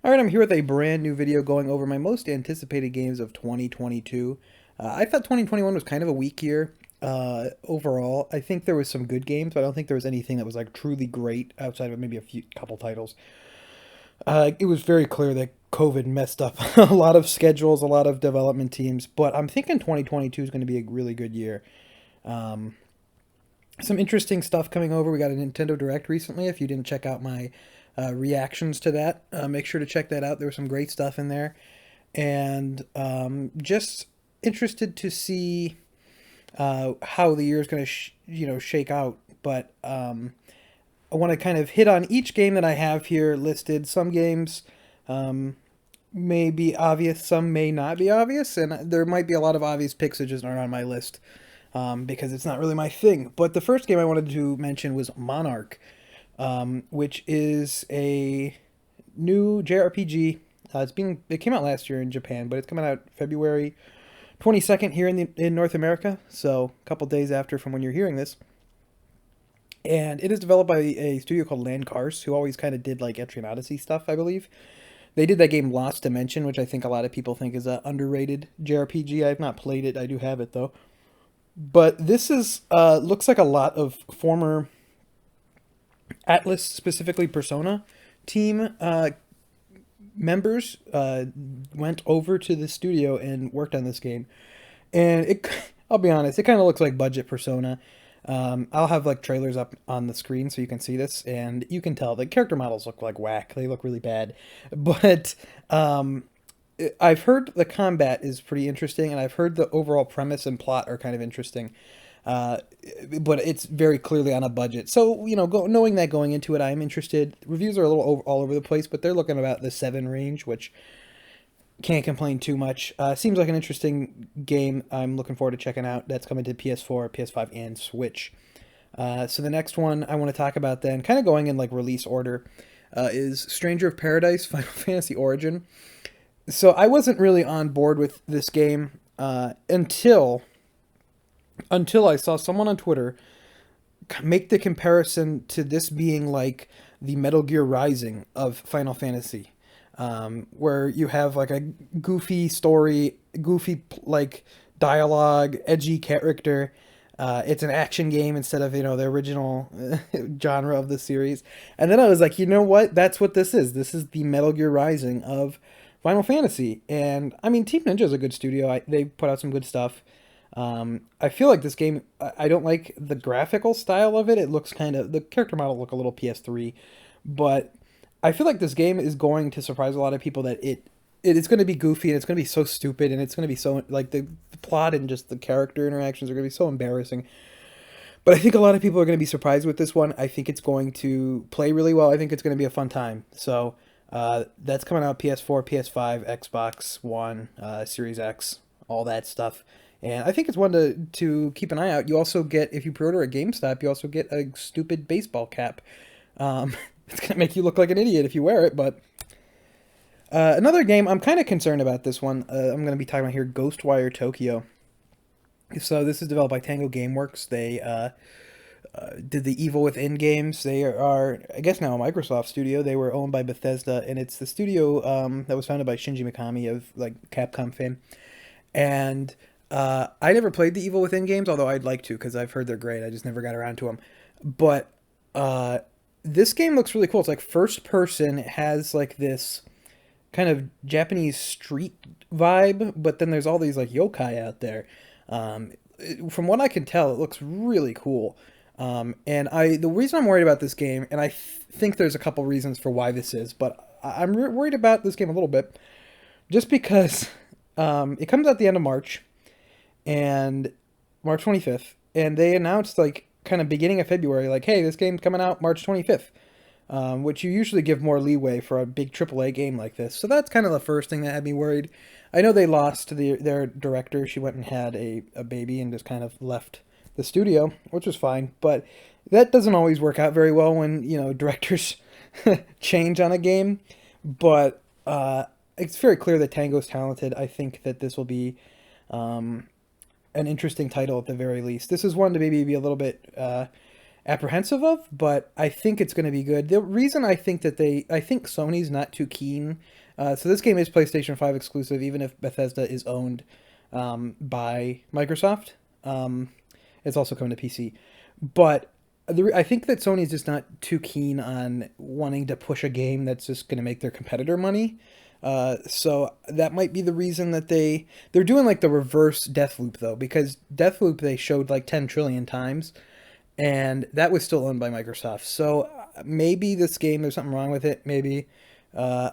Alright, I'm here with a brand new video going over my most anticipated games of 2022. I thought 2021 was kind of a weak year overall. I think there was some good games, but I don't think there was anything that was like truly great outside of maybe a few couple titles. It was very clear that COVID messed up a lot of schedules, a lot of development teams, but I'm thinking 2022 is going to be a really good year. Um, some interesting stuff coming over. We got a Nintendo Direct recently. If you didn't check out my reactions to that, make sure to check that out. There was some great stuff in there, and just interested to see how the year is going to shake out. But I want to kind of hit on each game that I have here listed. Some games um, may be obvious, some may not be obvious, and there might be a lot of obvious picks that just aren't on my list because it's not really my thing. But the first game I wanted to mention was Monarch, which is a new JRPG. It came out last year in Japan, but it's coming out February 22nd here in North America, so a couple days after from when you're hearing this. And it is developed by a studio called Landcars, who always kind of did like Etrian Odyssey stuff, I believe. They did that game Lost Dimension, which I think a lot of people think is a underrated JRPG. I've not played it. I do have it though. But this is looks like a lot of former Atlas, specifically Persona team members went over to the studio and worked on this game. And I'll be honest, it kind of looks like budget Persona. I'll have like trailers up on the screen so you can see this, and you can tell the character models look like whack. They look really bad, but I've heard the combat is pretty interesting, and I've heard the overall premise and plot are kind of interesting. But it's very clearly on a budget, so knowing that going into it, I'm interested. Reviews are a little all over the place, but they're looking about the 7 range, which can't complain too much. Seems like an interesting game. I'm looking forward to checking out. That's coming to PS4, PS5, and Switch. So the next one I want to talk about then, kind of going in like release order, is Stranger of Paradise Final Fantasy Origin. So I wasn't really on board with this game until I saw someone on Twitter make the comparison to this being like the Metal Gear Rising of Final Fantasy. Where you have like a goofy story, goofy like dialogue, edgy character. It's an action game instead of the original genre of the series. And then I was like, you know what? That's what this is. This is the Metal Gear Rising of Final Fantasy. And I mean, Team Ninja is a good studio. They put out some good stuff. I feel like this game. I don't like the graphical style of it. It looks the character model look a little PS3, but I feel like this game is going to surprise a lot of people that it is going to be goofy and it's going to be so stupid and it's going to be so like the plot and just the character interactions are going to be so embarrassing. But I think a lot of people are going to be surprised with this one. I think it's going to play really well. I think it's going to be a fun time. So that's coming out PS4, PS5, Xbox One, Series X, all that stuff. And I think it's one to keep an eye out. You also get, if you pre-order at GameStop, you also get a stupid baseball cap. It's going to make you look like an idiot if you wear it, but another game, I'm kind of concerned about this one. I'm going to be talking about here, Ghostwire Tokyo. So this is developed by Tango Gameworks. They did the Evil Within games. They are, I guess now, a Microsoft studio. They were owned by Bethesda, and it's the studio that was founded by Shinji Mikami of like Capcom fame. And I never played the Evil Within games, although I'd like to because I've heard they're great. I just never got around to them. But this game looks really cool. It's like first person. It has like this kind of Japanese street vibe, but then there's all these like yokai out there. From what I can tell, it looks really cool. The reason I'm worried about this game, and I think there's a couple reasons for why this is, but I'm worried about this game a little bit, just because it comes out the end of March, and March 25th, and they announced like kind of beginning of February, like, hey, this game's coming out March 25th, which you usually give more leeway for a big AAA game like this. So that's kind of the first thing that had me worried. I know they lost their director. She went and had a baby and just kind of left the studio, which was fine. But that doesn't always work out very well when, directors change on a game. But it's very clear that Tango's talented. I think that this will be an interesting title at the very least. This is one to maybe be a little bit apprehensive of, but I think it's going to be good. The reason I think I think Sony's not too keen. So this game is PlayStation 5 exclusive, even if Bethesda is owned by Microsoft. It's also coming to PC, but I think that Sony's just not too keen on wanting to push a game that's just going to make their competitor money. So that might be the reason that they're doing like the reverse Deathloop though, because Deathloop they showed like 10 trillion times, and that was still owned by Microsoft. So maybe this game there's something wrong with it. Maybe uh,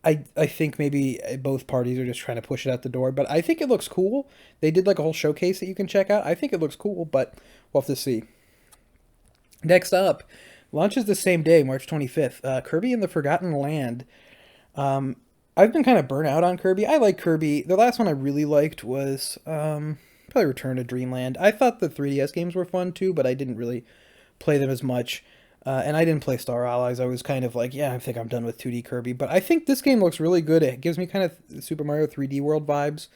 I think maybe both parties are just trying to push it out the door. But I think it looks cool. They did like a whole showcase that you can check out. I think it looks cool, but we'll have to see. Next up, launches the same day, March 25th. Kirby and the Forgotten Land. Um, I've been kind of burnt out on Kirby. I like Kirby. The last one I really liked was probably Return to Dreamland. I thought the 3DS games were fun too, but I didn't really play them as much. And I didn't play Star Allies. I was kind of like, yeah, I think I'm done with 2D Kirby. But I think this game looks really good. It gives me kind of Super Mario 3D World vibes.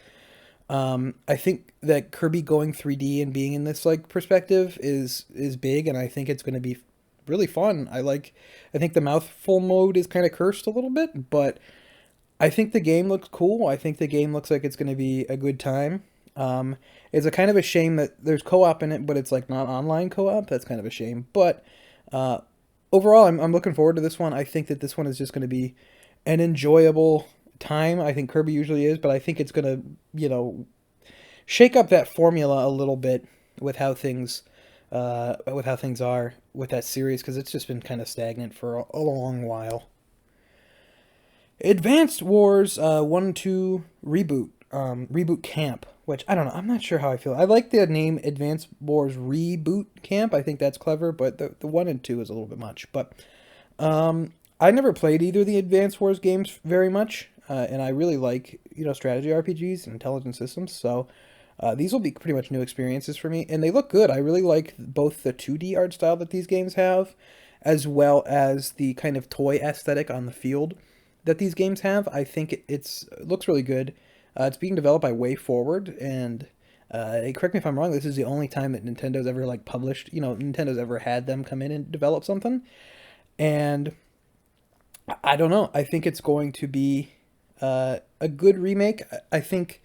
I think that Kirby going 3D and being in this like perspective is big, and I think it's going to be really fun. I think the mouthful mode is kind of cursed a little bit, but I think the game looks cool. I think the game looks like it's going to be a good time. It's a kind of a shame that there's co-op in it, but it's like not online co-op. That's kind of a shame. But uh, overall, I'm looking forward to this one. I think that this one is just going to be an enjoyable time. I think Kirby usually is, but I think it's going to, shake up that formula a little bit with with how things are with that series, because it's just been kind of stagnant for a long while. Advanced Wars 1 and 2 reboot, reboot camp, which I don't know. I'm not sure how I feel. I like the name Advanced Wars Reboot Camp. I think that's clever, but the 1 and 2 is a little bit much. But I never played either of the Advanced Wars games very much, and I really like strategy RPGs and intelligent systems. So these will be pretty much new experiences for me, and they look good. I really like both the 2D art style that these games have, as well as the kind of toy aesthetic on the field that these games have. I think it looks really good. It's being developed by Way Forward, and correct me if I'm wrong, this is the only time that Nintendo's ever like published, Nintendo's ever had them come in and develop something. And I don't know. I think it's going to be a good remake. I think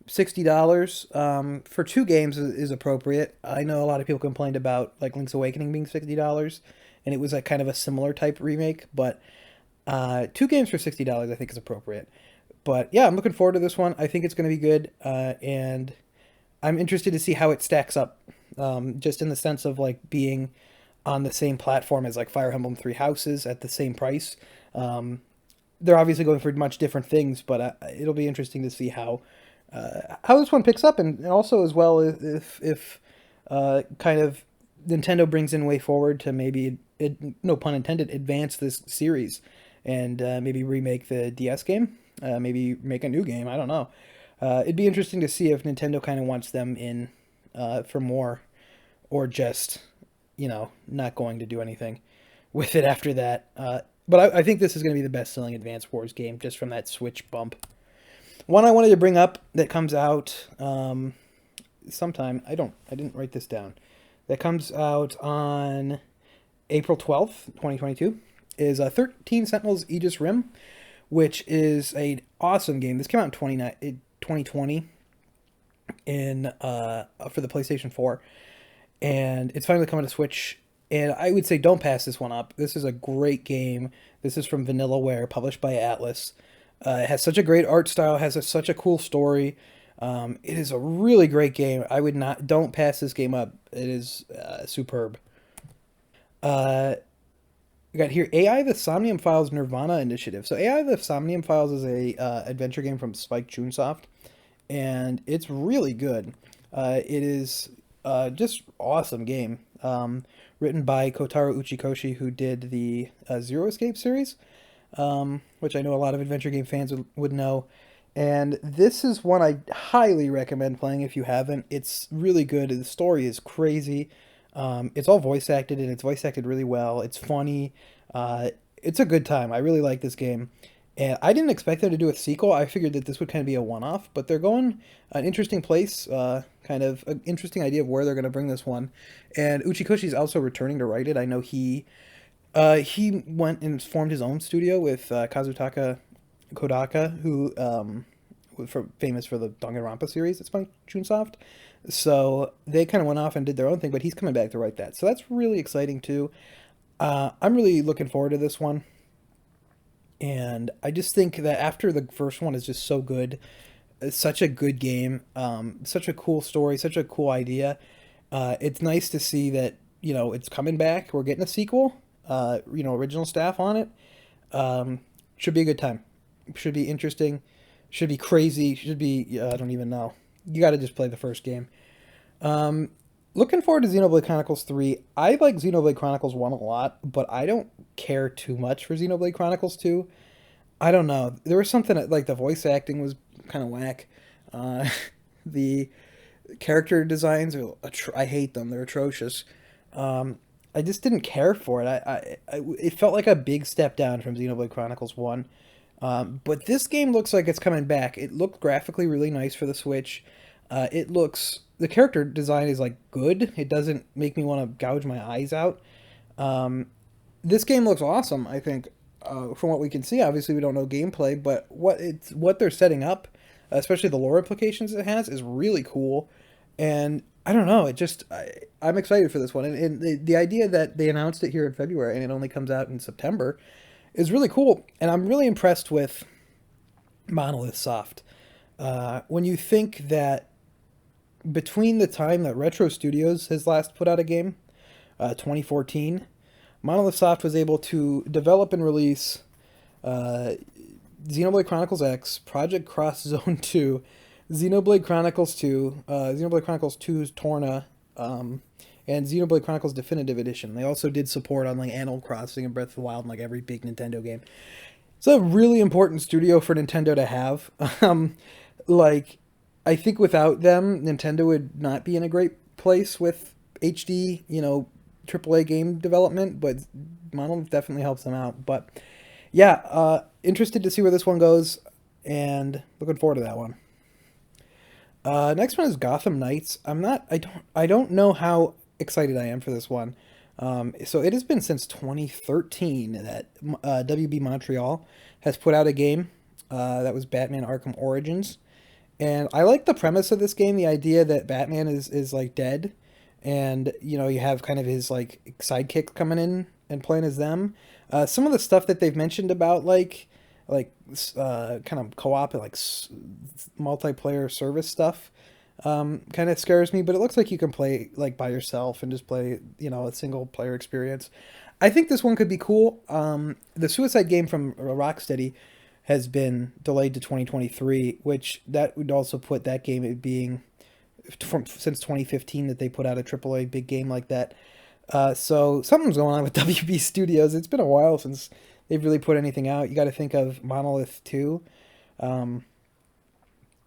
$60 for two games is appropriate. I know a lot of people complained about like Link's Awakening being $60, and it was like kind of a similar type remake, but two games for $60 I think is appropriate. But yeah, I'm looking forward to this one. I think it's going to be good, and I'm interested to see how it stacks up, just in the sense of like being on the same platform as like Fire Emblem Three Houses at the same price. They're obviously going for much different things, but it'll be interesting to see how this one picks up, and also as well if kind of Nintendo brings in Way Forward to maybe, no pun intended, advance this series, and maybe remake the DS game, maybe make a new game. I don't know. It'd be interesting to see if Nintendo kind of wants them in for more, or just not going to do anything with it after that. But I think this is going to be the best-selling Advance Wars game just from that Switch bump. One I wanted to bring up that comes out sometime. I didn't write this down. That comes out on April 12th, 2022, is 13 Sentinels Aegis Rim, which is an awesome game. This came out in 2020 for the PlayStation 4, and it's finally coming to Switch. And I would say don't pass this one up. This is a great game. This is from Vanillaware, published by Atlas. It has such a great art style, has such a cool story. It is a really great game. Don't pass this game up. It is superb. We got here AI the Somnium Files Nirvana Initiative. So AI the Somnium Files is a adventure game from Spike Chunsoft, and it's really good. It is just awesome game. Written by Kotaro Uchikoshi, who did the Zero Escape series, which I know a lot of adventure game fans would know. And this is one I highly recommend playing if you haven't. It's really good. The story is crazy. It's all voice acted, and it's voice acted really well. It's funny. It's a good time. I really like this game. And I didn't expect them to do a sequel. I figured that this would kind of be a one-off, but they're going an interesting place, kind of an interesting idea of where they're going to bring this one. And Uchikoshi's also returning to write it. I know he went and formed his own studio with Kazutaka Kodaka, who famous for the Danganronpa series that's by Chunsoft. So they kind of went off and did their own thing, but he's coming back to write that. So that's really exciting too. I'm really looking forward to this one. And I just think that after the first one is just so good, it's such a good game, such a cool story, such a cool idea. It's nice to see that it's coming back. We're getting a sequel. Original staff on it. Should be a good time. Should be interesting. Should be crazy. Should be I don't even know. You got to just play the first game. Um, Looking forward to Xenoblade Chronicles 3. I like Xenoblade Chronicles 1 a lot, but I don't care too much for Xenoblade Chronicles 2. I don't know. There was something like the voice acting was kind of whack. Uh, the character designs I hate them. They're atrocious. I just didn't care for it. It felt like a big step down from Xenoblade Chronicles 1. But this game looks like it's coming back. It looked graphically really nice for the Switch. The character design is like good. It doesn't make me want to gouge my eyes out. Um, this game looks awesome. I think from what we can see, obviously we don't know gameplay, but what they're setting up, especially the lore implications it has, is really cool. And I don't know. I'm excited for this one, and the idea that they announced it here in February and it only comes out in September is really cool. And I'm really impressed with Monolith Soft. When you think that between the time that Retro Studios has last put out a game, 2014, Monolith Soft was able to develop and release uh, Xenoblade Chronicles X, Project Cross Zone 2, Xenoblade Chronicles 2, Xenoblade Chronicles 2's Torna, and Xenoblade Chronicles Definitive Edition. They also did support on like Animal Crossing and Breath of the Wild and like every big Nintendo game. It's a really important studio for Nintendo to have. Like, I think without them, Nintendo would not be in a great place with HD, AAA game development, but Monolith definitely helps them out. But yeah, interested to see where this one goes, and looking forward to that one. Next one is Gotham Knights. I don't know how excited I am for this one. So it has been since 2013 that WB Montreal has put out a game that was Batman Arkham Origins. And I like the premise of this game, the idea that Batman is like dead, and you have kind of his like sidekick coming in and playing as them. Some of the stuff that they've mentioned about kind of co-op and like multiplayer service stuff kind of scares me, but it looks like you can play like by yourself and just play a single player experience. I think this one could be cool. The Suicide game from Rocksteady has been delayed to 2023, which that would also put that game at being since 2015 that they put out a AAA big game like that. So something's going on with WB Studios. It's been a while since they've really put anything out. You got to think of Monolith 2.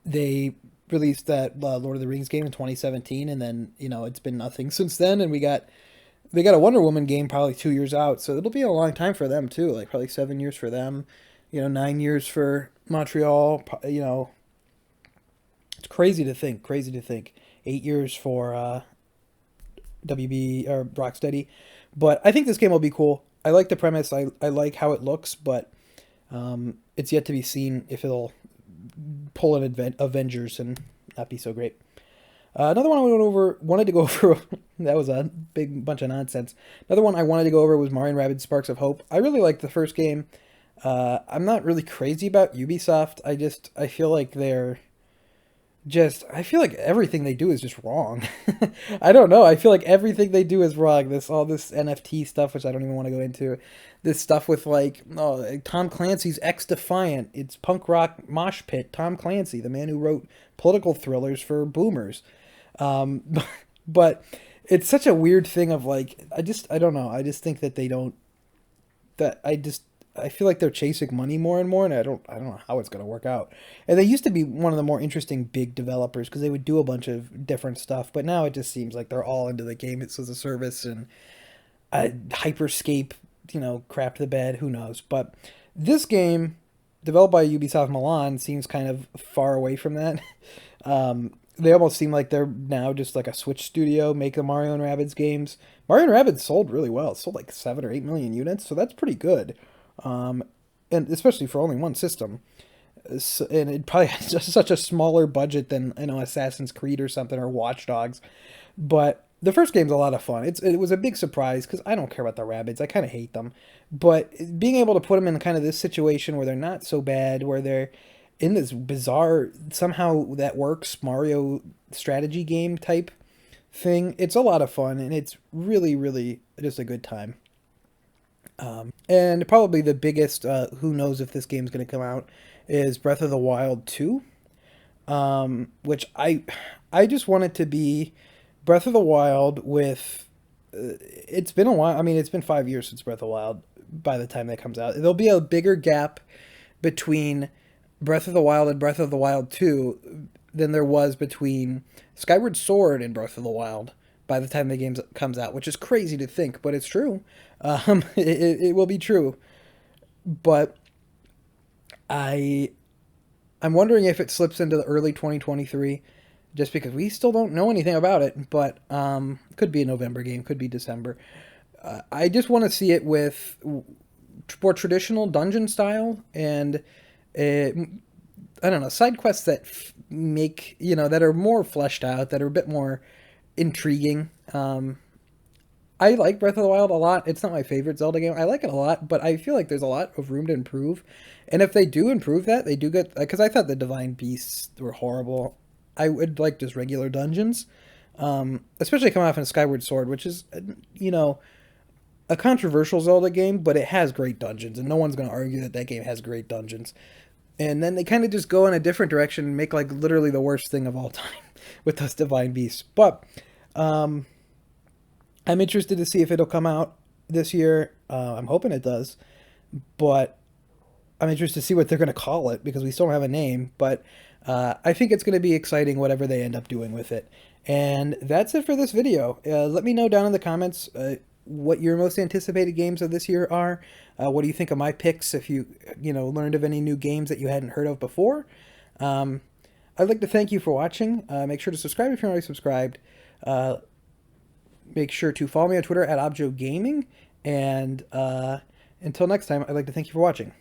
They released that Lord of the Rings game in 2017, and then it's been nothing since then. And they got a Wonder Woman game probably 2 years out, so it'll be a long time for them too. Like probably 7 years for them. 9 years for Montreal. It's crazy to think. Crazy to think. 8 years for WB or Rocksteady, but I think this game will be cool. I like the premise. I like how it looks, but it's yet to be seen if it'll pull an Avengers and not be so great. Another one I wanted to go over. That was a big bunch of nonsense. Another one I wanted to go over was Mario & Rabbids Sparks of Hope. I really liked the first game. I'm not really crazy about Ubisoft. I feel like I feel like everything they do is just wrong. I don't know. I feel like everything they do is wrong. All this NFT stuff, which I don't even want to go into. This stuff with Tom Clancy's X Defiant. It's punk rock mosh pit. Tom Clancy, the man who wrote political thrillers for boomers. Um, but it's such a weird thing of I don't know. I just think that they don't. I feel like they're chasing money more and more, and I don't know how it's going to work out. And they used to be one of the more interesting big developers because they would do a bunch of different stuff, but now it just seems like they're all into the game. It's as a service and Hyperscape, crap to the bed. Who knows? But this game developed by Ubisoft Milan seems kind of far away from that. They almost seem like they're now just like a Switch studio making Mario and Rabbids games. Mario and Rabbids sold really well. It sold like 7 or 8 million units, so that's pretty good. And especially for only one system. So, and it probably has just such a smaller budget than, Assassin's Creed or something, or Watch Dogs. But the first game's a lot of fun. It was a big surprise because I don't care about the Rabbids. I kind of hate them. But being able to put them in kind of this situation where they're not so bad, where they're in this bizarre, somehow that works, Mario strategy game type thing, it's a lot of fun, and it's really, really just a good time. And probably the biggest, who knows if this game's going to come out, is Breath of the Wild 2, which I just want it to be Breath of the Wild with, it's been a while. I mean, it's been 5 years since Breath of the Wild by the time that comes out. There'll be a bigger gap between Breath of the Wild and Breath of the Wild 2 than there was between Skyward Sword and Breath of the Wild by the time the game comes out, which is crazy to think, but it's true. It will be true. But I'm wondering if it slips into the early 2023, just because we still don't know anything about it. But could be a November game, could be December. I just want to see it with more traditional dungeon style, and I don't know, side quests that make, that are more fleshed out, that are a bit more intriguing. I like Breath of the Wild a lot. It's not my favorite Zelda game. I like it a lot, but I feel like there's a lot of room to improve. And if they do improve that, they do get, because I thought the Divine Beasts were horrible. I would like just regular dungeons, especially coming off in Skyward Sword, which is, a controversial Zelda game, but it has great dungeons, and no one's going to argue that that game has great dungeons. And then they kind of just go in a different direction and make like literally the worst thing of all time with those Divine Beasts. But I'm interested to see if it'll come out this year. I'm hoping it does, but I'm interested to see what they're going to call it, because we still don't have a name. But I think it's going to be exciting, whatever they end up doing with it. And that's it for this video. Let me know down in the comments what your most anticipated games of this year are. What do you think of my picks, if you learned of any new games that you hadn't heard of before. I'd like to thank you for watching. Make sure to subscribe if you're not already subscribed. Make sure to follow me on Twitter at ObjoGaming. And until next time, I'd like to thank you for watching.